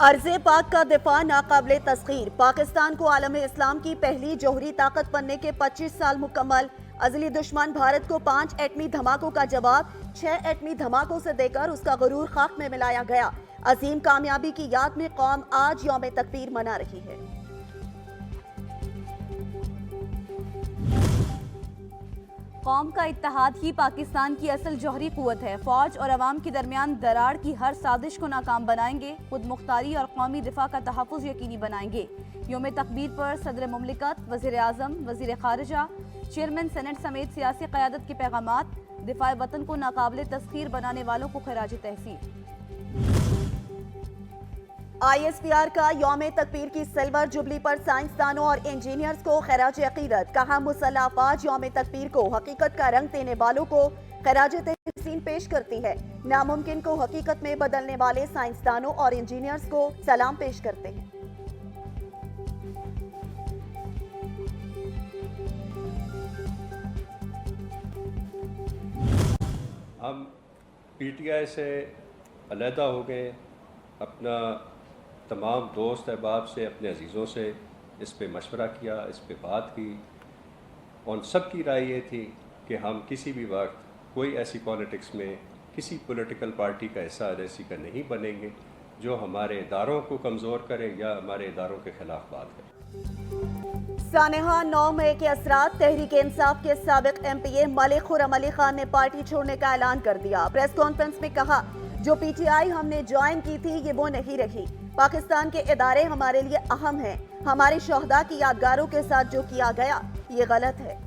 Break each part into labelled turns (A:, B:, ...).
A: अर्ज़े पाक का दिफा नाकाबिले तस्खीर। पाकिस्तान को आलम इस्लाम की पहली जौहरी ताकत बनने के 25 साल मुकम्मल। अज़ली दुश्मन भारत को 5 एटमी धमाकों का जवाब 6 एटमी धमाकों से देकर उसका गुरूर खाक में मिलाया गया। अजीम कामयाबी की याद में कौम आज यौम तकबीर मना रही है।
B: कौम का इत्तेहाद ही पाकिस्तान की असल जौहरी कुव्वत है। फौज और अवाम के दरमियान दरार की हर साजिश को नाकाम बनाएंगे। खुद मुख्तारी और कौमी दिफा का तहफ़्फ़ुज़ यकीनी बनाएंगे। यौम तकबीर पर सदर मुमलिकत, वज़ीर आज़म, वज़ीर ख़ारिजा, चेयरमैन सेनेट समेत सियासी क़यादत के पैगामात दिफा वतन को नाकाबिले तस्खीर बनाने वालों को खराज तहसीन।
A: ISPR का यौम तकबीर की सिल्वर जुबली पर साइंसदानों और इंजीनियर्स को खराज अकीदत। कहा मुसल्लह अफ़वाज यौम तकबीर को हकीकत का रंग देने वालों को खराज तहसीन पेश करती है। नामुमकिन को हकीकत में बदलने वाले साइंसदानों और इंजीनियर्स को सलाम पेश करते हैं।
C: हम PTI से अलहदा हो गए। अपना तमाम दोस्त अहबाब से, अपने अजीज़ों से इस पे मशवरा किया, इस पे बात की। उन सब की राय ये थी कि हम किसी भी वक्त कोई ऐसी पॉलिटिक्स में किसी पॉलिटिकल पार्टी का हिस्सा रैसी का नहीं बनेंगे जो हमारे इदारों को कमज़ोर करे या हमारे इदारों के खिलाफ बात करे।
A: सानेहा 9 मई के असरात। तहरीक इंसाफ के साबिक MPA मलिक खुर्रम अली खान ने पार्टी छोड़ने का ऐलान कर दिया। प्रेस कॉन्फ्रेंस में कहा, जो PTI हमने ज्वाइन की थी ये वो नहीं रही। पाकिस्तान के इदारे हमारे लिए अहम हैं। हमारे शोहदा की यादगारों के साथ जो किया गया ये गलत है।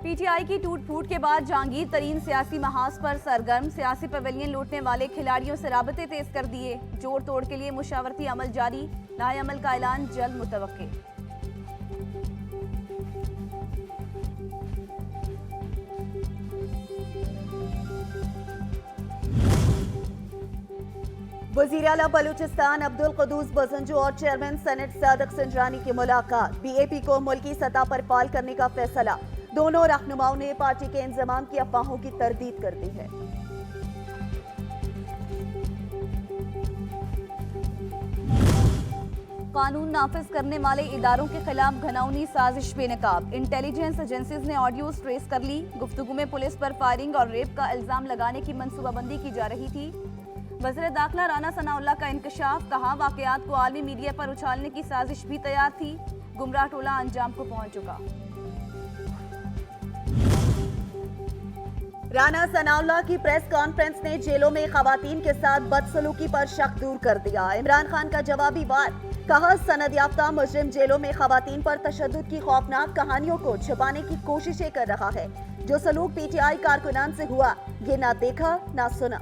B: PTI की टूट फूट के बाद जहांगीर तरीन सियासी महाज पर सरगर्म। सियासी पवेलियन लूटने वाले खिलाड़ियों से राबते तेज कर दिए। जोड़ तोड़ के लिए मुशावरती अमल जारी। नए अमल का ऐलान जल्द मुतवक्के।
A: वज़ीर आला बलूचिस्तान अब्दुल क़ुद्दूस बज़ंजो और चेयरमैन सेनेट सादिक संजरानी की मुलाकात। BAP को मुल्की सतह पर फाल करने का फैसला। दोनों रहनुमाओं ने पार्टी के इंजमाम की अफवाहों की तरदीद कर दी है।
B: कानून नाफिज करने वाले इदारों के खिलाफ घनौनी साजिश बेनकाब। इंटेलिजेंस एजेंसीज ने ऑडियोज ट्रेस कर ली। गुफ्तगू में पुलिस पर फायरिंग और रेप का इल्जाम लगाने की मंसूबाबंदी की जा रही थी। वज़ीर दाखिला राना सनाउल्लाह का इंकशाफ। कहा, वाकयात को आलमी मीडिया पर उछालने की साजिश भी तैयार थी। गुमराह टोला अंजाम को पहुंच चुका।
A: राना सनाउल्लाह की प्रेस कॉन्फ्रेंस ने जेलों में खवातीन के साथ बदसलूकी पर शक दूर कर दिया। इमरान खान का जवाबी वार। कहा, सनद याफ्ता मुजरिम जेलों में खवातीन पर तशद्दुद की खौफनाक कहानियों को छिपाने की कोशिशें कर रहा है। जो सलूक PTI कारकुनान से हुआ ये ना देखा ना सुना।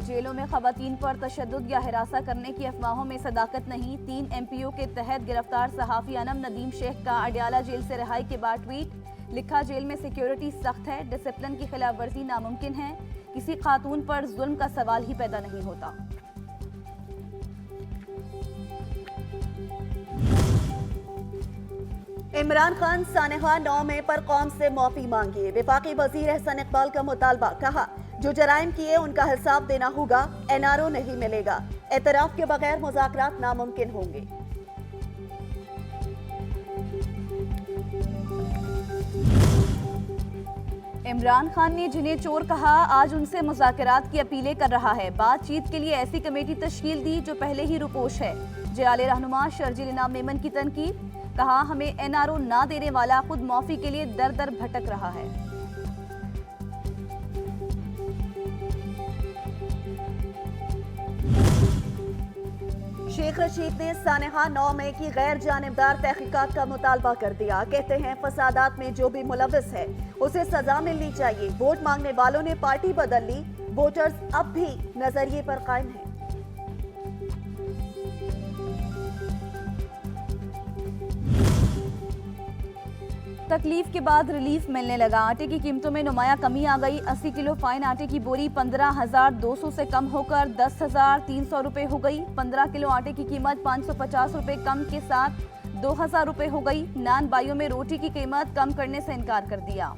B: जेलों में खवातीन पर तशद्दुद या हिरासा करने की अफवाहों में सदाकत नहीं। 3 MPO के तहत गिरफ्तार सहाफ़ी अनम नदीम शेख का अडयाला जेल से रिहाई के बाद ट्वीट। लिखा, जेल में सिक्योरिटी सख्त है, डिसिप्लिन की खिलाफ वर्जी नामुमकिन है। किसी खातून पर जुल्म का सवाल ही पैदा नहीं होता।
A: इमरान खान सानेहा 9 मई पर कौम से माफी मांगी। वफाकी वजीर एहसन इकबाल का मुतालबा। कहा, जो जराइम किए उनका हिसाब देना होगा। NRO नहीं मिलेगा। एतराफ के बगैर मुज़ाकरात नामुमकिन होंगे।
B: इमरान खान ने जिन्हें चोर कहा, आज उनसे मुज़ाकरात की अपीलें कर रहा है। बातचीत के लिए ऐसी कमेटी तश्कील दी जो पहले ही रुपोश है। जलाले रहनुमा शर्जील इनाम मेमन की तनकीद। कहा, हमें NRO ना देने वाला खुद माफी के लिए दर दर भटक रहा है।
A: शेख रशीद ने सानेहा 9 मई की गैर जानिबदार तहकीकात का मुतालबा कर दिया। कहते हैं, फसादात में जो भी मुलविस है उसे सजा मिलनी चाहिए। वोट मांगने वालों ने पार्टी बदल ली। वोटर्स अब भी नजरिए पर कायम हैं।
B: तकलीफ के बाद रिलीफ मिलने लगा। आटे की कीमतों में नुमाया कमी आ गई। 80 किलो फाइन आटे की बोरी 15,200 से कम होकर 10,300 रुपए हो गई। 15 किलो आटे की कीमत 550 रुपए कम के साथ 2,000 रुपए हो गई। नान बाइयों में रोटी की कीमत कम करने से इनकार कर दिया।